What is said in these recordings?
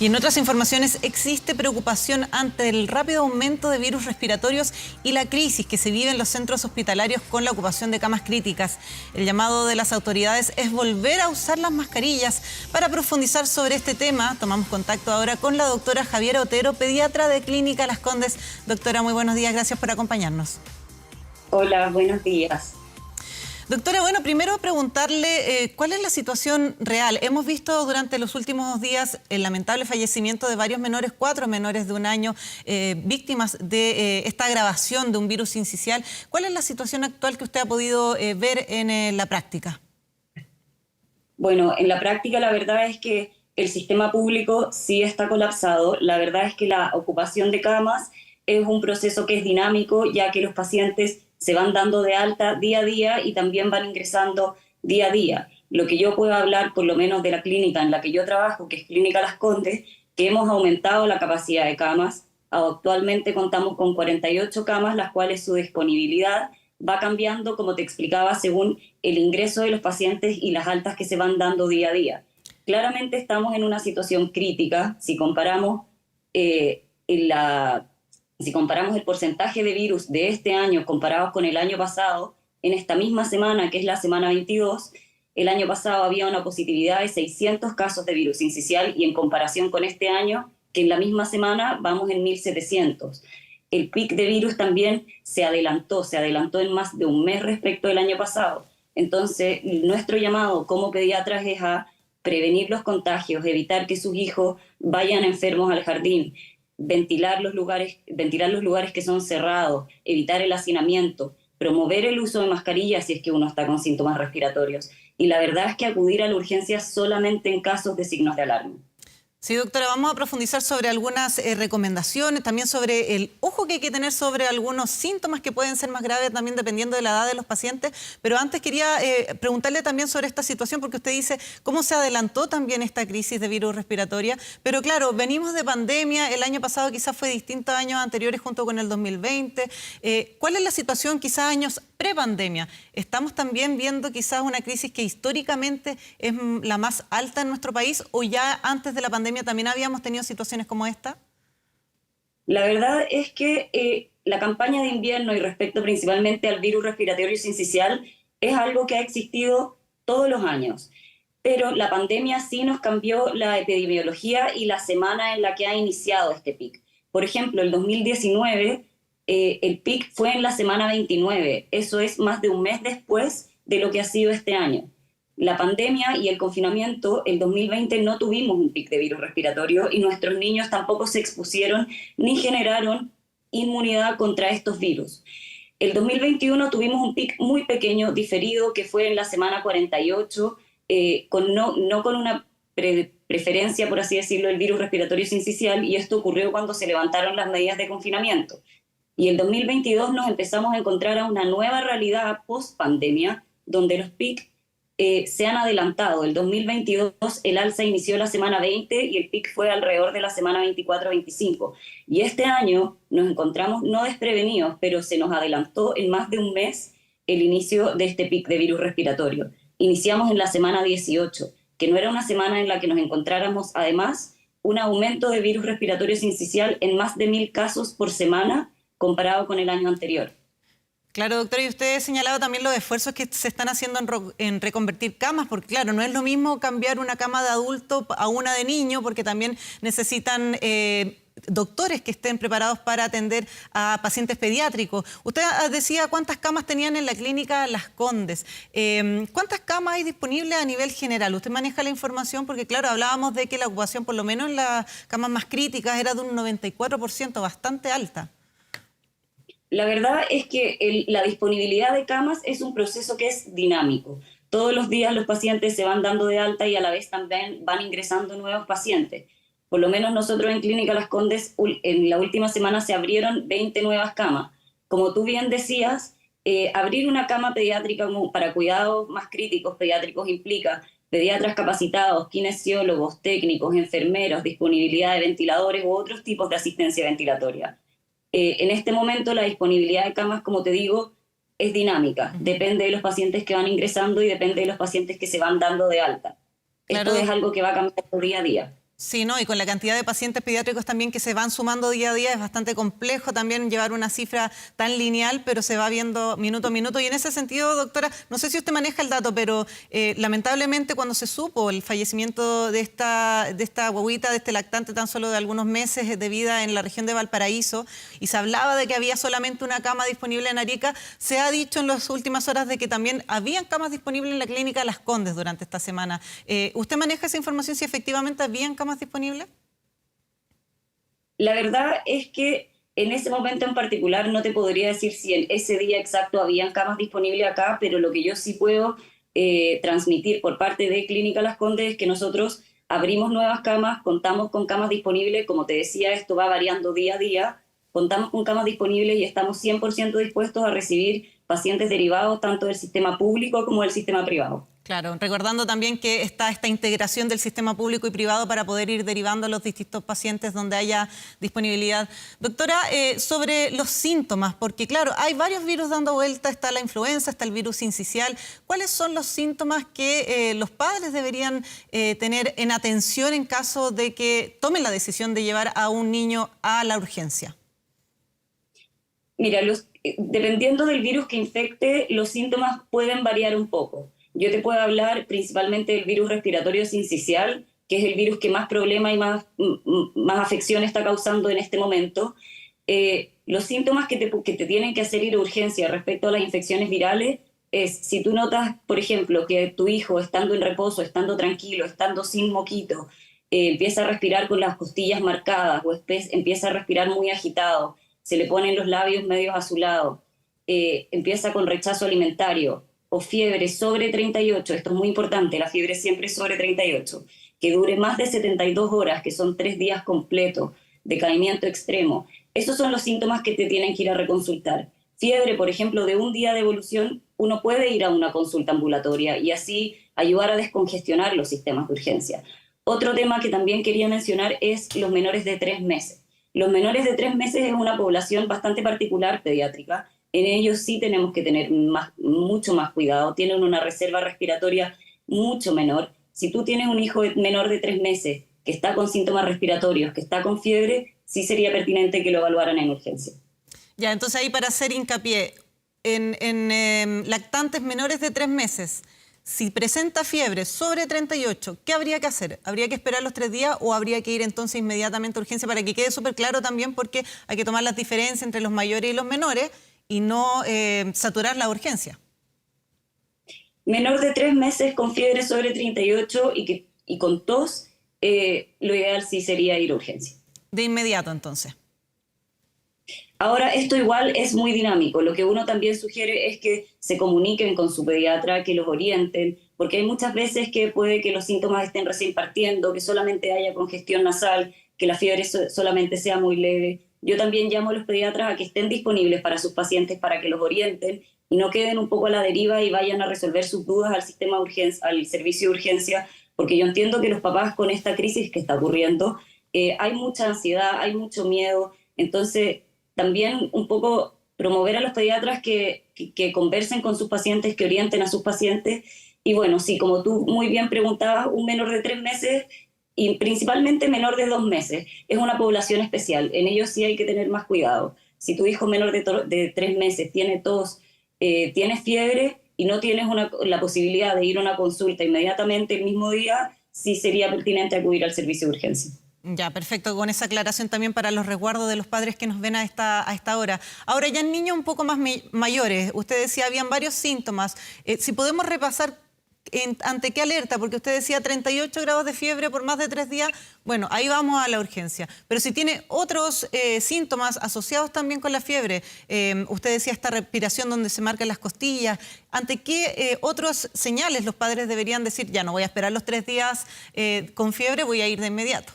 Y en otras informaciones, existe preocupación ante el rápido aumento de virus respiratorios y la crisis que se vive en los centros hospitalarios con la ocupación de camas críticas. El llamado de las autoridades es volver a usar las mascarillas. Para profundizar sobre este tema, tomamos contacto ahora con la doctora Javiera Otero, pediatra de Clínica Las Condes. Doctora, muy buenos días, gracias por acompañarnos. Hola, buenos días. Doctora, bueno, primero preguntarle cuál es la situación real. Hemos visto durante los últimos días el lamentable fallecimiento de varios menores, 4 menores de 1 año, víctimas de esta agravación de un virus sincicial. ¿Cuál es la situación actual que usted ha podido ver en la práctica? Bueno, en la práctica la verdad es que el sistema público sí está colapsado. La verdad es que la ocupación de camas es un proceso que es dinámico, ya que los pacientes se van dando de alta día a día y también van ingresando día a día. Lo que yo puedo hablar, por lo menos de la clínica en la que yo trabajo, que es Clínica Las Condes, que hemos aumentado la capacidad de camas. Actualmente contamos con 48 camas, las cuales su disponibilidad va cambiando, como te explicaba, según el ingreso de los pacientes y las altas que se van dando día a día. Claramente estamos en una situación crítica si comparamos si comparamos el porcentaje de virus de este año comparados con el año pasado. En esta misma semana, que es la semana 22, el año pasado había una positividad de 600 casos de virus sincicial y en comparación con este año, que en la misma semana vamos en 1.700. El pic de virus también se adelantó en más de un mes respecto del año pasado. Entonces, nuestro llamado como pediatras es a prevenir los contagios, evitar que sus hijos vayan enfermos al jardín, ventilar los lugares que son cerrados, evitar el hacinamiento, promover el uso de mascarillas si es que uno está con síntomas respiratorios. Y la verdad es que acudir a la urgencia solamente en casos de signos de alarma. Sí, doctora, vamos a profundizar sobre algunas recomendaciones, también sobre el ojo que hay que tener sobre algunos síntomas que pueden ser más graves también dependiendo de la edad de los pacientes. Pero antes quería preguntarle también sobre esta situación, porque usted dice cómo se adelantó también esta crisis de virus respiratoria. Pero claro, venimos de pandemia, el año pasado quizás fue distinto a años anteriores junto con el 2020. ¿Cuál es la situación quizás años prepandemia? ¿Estamos también viendo quizás una crisis que históricamente es la más alta en nuestro país o ya antes de la pandemia también habíamos tenido situaciones como esta? La verdad es que la campaña de invierno y respecto principalmente al virus respiratorio sincicial es algo que ha existido todos los años, pero la pandemia sí nos cambió la epidemiología y la semana en la que ha iniciado este pic. Por ejemplo, el 2019, el pic fue en la semana 29, eso es más de un mes después de lo que ha sido este año. La pandemia y el confinamiento, el 2020 no tuvimos un pic de virus respiratorio y nuestros niños tampoco se expusieron ni generaron inmunidad contra estos virus. El 2021 tuvimos un pic muy pequeño, diferido, que fue en la semana 48, no con una preferencia, por así decirlo, del virus respiratorio sincicial, y esto ocurrió cuando se levantaron las medidas de confinamiento. Y el 2022 nos empezamos a encontrar a una nueva realidad post-pandemia, donde los pics se han adelantado. El 2022 el alza inició la semana 20 y el pic fue alrededor de la semana 24-25. Y este año nos encontramos no desprevenidos, pero se nos adelantó en más de un mes el inicio de este pic de virus respiratorio. Iniciamos en la semana 18, que no era una semana en la que nos encontráramos además un aumento de virus respiratorio sincicial en más de 1.000 casos por semana comparado con el año anterior. Claro, doctora, y usted ha señalado también los esfuerzos que se están haciendo en reconvertir camas, porque claro, no es lo mismo cambiar una cama de adulto a una de niño, porque también necesitan doctores que estén preparados para atender a pacientes pediátricos. Usted decía cuántas camas tenían en la clínica Las Condes. ¿Cuántas camas hay disponibles a nivel general? ¿Usted maneja la información? Porque claro, hablábamos de que la ocupación, por lo menos en las camas más críticas, era de un 94%, bastante alta. La verdad es que la disponibilidad de camas es un proceso que es dinámico. Todos los días los pacientes se van dando de alta y a la vez también van ingresando nuevos pacientes. Por lo menos nosotros en Clínica Las Condes en la última semana se abrieron 20 nuevas camas. Como tú bien decías, abrir una cama pediátrica para cuidados más críticos pediátricos implica pediatras capacitados, kinesiólogos, técnicos, enfermeros, disponibilidad de ventiladores u otros tipos de asistencia ventilatoria. En este momento la disponibilidad de camas, como te digo, es dinámica. Depende de los pacientes que van ingresando y depende de los pacientes que se van dando de alta. Claro, Esto es algo que va cambiando día a día. Sí, ¿no? Y con la cantidad de pacientes pediátricos también que se van sumando día a día, es bastante complejo también llevar una cifra tan lineal, pero se va viendo minuto a minuto. Y en ese sentido, doctora, no sé si usted maneja el dato, pero lamentablemente cuando se supo el fallecimiento de esta guaguita, de este lactante tan solo de algunos meses de vida en la región de Valparaíso, y se hablaba de que había solamente una cama disponible en Arica, se ha dicho en las últimas horas de que también habían camas disponibles en la clínica Las Condes durante esta semana. ¿Usted maneja esa información si efectivamente habían camas disponible? La verdad es que en ese momento en particular no te podría decir si en ese día exacto habían camas disponibles acá, pero lo que yo sí puedo transmitir por parte de Clínica Las Condes es que nosotros abrimos nuevas camas, contamos con camas disponibles, como te decía, esto va variando día a día, contamos con camas disponibles y estamos 100% dispuestos a recibir pacientes derivados tanto del sistema público como del sistema privado. Claro, recordando también que está esta integración del sistema público y privado para poder ir derivando a los distintos pacientes donde haya disponibilidad. Doctora, sobre los síntomas, porque claro, hay varios virus dando vuelta, está la influenza, está el virus sincicial. ¿Cuáles son los síntomas que los padres deberían tener en atención en caso de que tomen la decisión de llevar a un niño a la urgencia? Mira, dependiendo del virus que infecte, los síntomas pueden variar un poco. Yo te puedo hablar principalmente del virus respiratorio sincicial, que es el virus que más problema y más afección está causando en este momento. Los síntomas que te tienen que hacer ir a urgencia respecto a las infecciones virales es si tú notas, por ejemplo, que tu hijo estando en reposo, estando tranquilo, estando sin moquito, empieza a respirar con las costillas marcadas o empieza a respirar muy agitado, se le ponen los labios medios azulados, empieza con rechazo alimentario o fiebre sobre 38, esto es muy importante, la fiebre siempre es sobre 38, que dure más de 72 horas, que son 3 días completos, decaimiento extremo. Esos son los síntomas que te tienen que ir a reconsultar. Fiebre, por ejemplo, de un día de evolución, uno puede ir a una consulta ambulatoria y así ayudar a descongestionar los sistemas de urgencia. Otro tema que también quería mencionar es los menores de 3 meses. Los menores de 3 meses es una población bastante particular pediátrica. En ellos sí tenemos que tener mucho más cuidado. Tienen una reserva respiratoria mucho menor. Si tú tienes un hijo menor de 3 meses que está con síntomas respiratorios, que está con fiebre, sí sería pertinente que lo evaluaran en urgencia. Ya, entonces ahí para hacer hincapié, en lactantes menores de 3 meses, si presenta fiebre sobre 38, ¿qué habría que hacer? ¿Habría que esperar los 3 días o habría que ir entonces inmediatamente a urgencia para que quede súper claro también porque hay que tomar las diferencias entre los mayores y los menores y no saturar la urgencia? Menor de 3 meses con fiebre sobre 38 y con tos, lo ideal sí sería ir a urgencia. De inmediato entonces. Ahora, esto igual es muy dinámico. Lo que uno también sugiere es que se comuniquen con su pediatra, que los orienten, porque hay muchas veces que puede que los síntomas estén recién partiendo, que solamente haya congestión nasal, que la fiebre solamente sea muy leve. Yo también llamo a los pediatras a que estén disponibles para sus pacientes, para que los orienten y no queden un poco a la deriva y vayan a resolver sus dudas al sistema de urgencia, al servicio de urgencia, porque yo entiendo que los papás con esta crisis que está ocurriendo, hay mucha ansiedad, hay mucho miedo, entonces también un poco promover a los pediatras que conversen con sus pacientes, que orienten a sus pacientes. Y bueno, sí, como tú muy bien preguntabas, un menor de 3 meses y principalmente menor de 2 meses es una población especial. En ellos sí hay que tener más cuidado. Si tu hijo menor de 3 meses tiene tos, tiene fiebre y no tienes la posibilidad de ir a una consulta inmediatamente el mismo día, sí sería pertinente acudir al servicio de urgencia. Ya, perfecto, con esa aclaración también para los resguardos de los padres que nos ven a esta hora. Ahora, ya en niños un poco más mayores, usted decía, habían varios síntomas. Si podemos repasar ante qué alerta, porque usted decía 38 grados de fiebre por más de 3 días, bueno, ahí vamos a la urgencia. Pero si tiene otros síntomas asociados también con la fiebre, usted decía esta respiración donde se marcan las costillas, ¿ante qué otros señales los padres deberían decir, ya no voy a esperar los 3 días con fiebre, voy a ir de inmediato?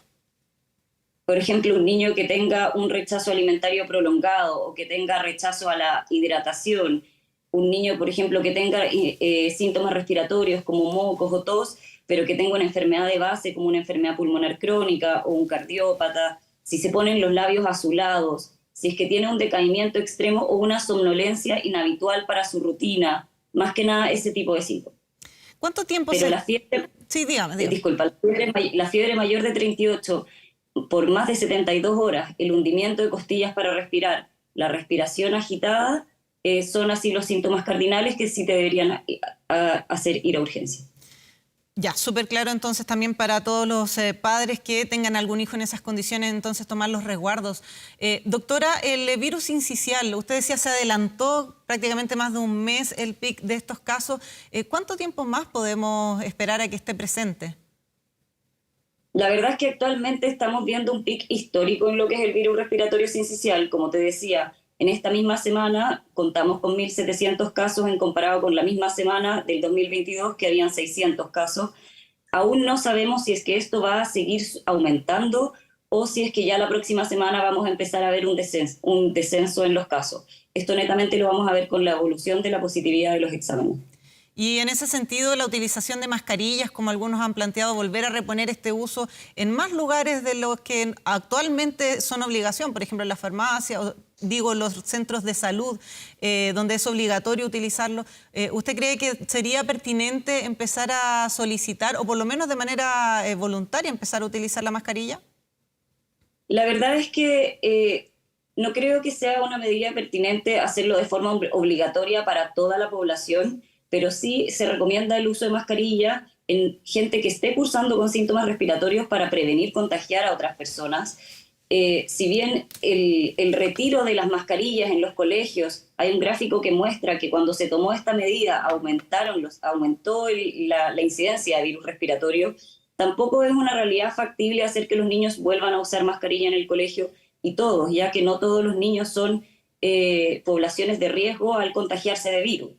Por ejemplo, un niño que tenga un rechazo alimentario prolongado o que tenga rechazo a la hidratación, un niño, por ejemplo, que tenga síntomas respiratorios como mocos o tos, pero que tenga una enfermedad de base como una enfermedad pulmonar crónica o un cardiópata, si se ponen los labios azulados, si es que tiene un decaimiento extremo o una somnolencia inhabitual para su rutina, más que nada ese tipo de síntomas. ¿Cuánto tiempo Pero la fiebre, Sí, dígame. disculpa, la fiebre mayor de 38 por más de 72 horas, el hundimiento de costillas para respirar, la respiración agitada, son así los síntomas cardinales que sí te deberían hacer ir a urgencia. Ya, súper claro entonces también para todos los padres que tengan algún hijo en esas condiciones, entonces tomar los resguardos. Doctora, el virus sincicial, usted decía se adelantó prácticamente más de un mes el pic de estos casos. ¿Cuánto tiempo más podemos esperar a que esté presente? La verdad es que actualmente estamos viendo un pic histórico en lo que es el virus respiratorio sincicial. Como te decía, en esta misma semana contamos con 1.700 casos en comparado con la misma semana del 2022 que habían 600 casos. Aún no sabemos si es que esto va a seguir aumentando o si es que ya la próxima semana vamos a empezar a ver un descenso en los casos. Esto netamente lo vamos a ver con la evolución de la positividad de los exámenes. Y en ese sentido, la utilización de mascarillas, como algunos han planteado, volver a reponer este uso en más lugares de los que actualmente son obligación, por ejemplo, en la farmacia, o digo, los centros de salud, donde es obligatorio utilizarlo. ¿Usted cree que sería pertinente empezar a solicitar, o por lo menos de manera voluntaria, empezar a utilizar la mascarilla? La verdad es que no creo que sea una medida pertinente hacerlo de forma obligatoria para toda la población, pero sí se recomienda el uso de mascarilla en gente que esté cursando con síntomas respiratorios para prevenir contagiar a otras personas. Si bien el retiro de las mascarillas en los colegios, hay un gráfico que muestra que cuando se tomó esta medida aumentó la incidencia de virus respiratorio, tampoco es una realidad factible hacer que los niños vuelvan a usar mascarilla en el colegio y todos, ya que no todos los niños son poblaciones de riesgo al contagiarse de virus.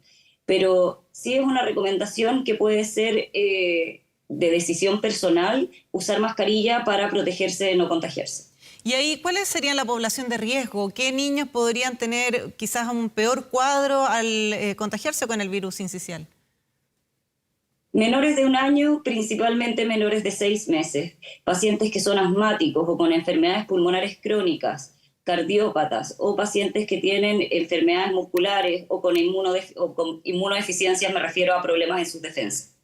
Pero sí es una recomendación que puede ser de decisión personal usar mascarilla para protegerse de no contagiarse. Y ahí, ¿cuáles serían la población de riesgo? ¿Qué niños podrían tener quizás un peor cuadro al contagiarse con el virus sincicial? Menores de 1 año, principalmente menores de 6 meses, pacientes que son asmáticos o con enfermedades pulmonares crónicas, cardiópatas o pacientes que tienen enfermedades musculares o con inmunodeficiencias, me refiero a problemas en sus defensas.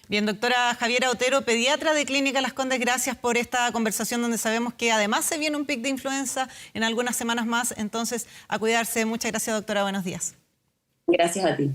Bien, doctora Javiera Otero, pediatra de Clínica Las Condes, gracias por esta conversación donde sabemos que además se viene un pic de influenza en algunas semanas más, entonces a cuidarse. Muchas gracias, doctora, buenos días. Gracias a ti.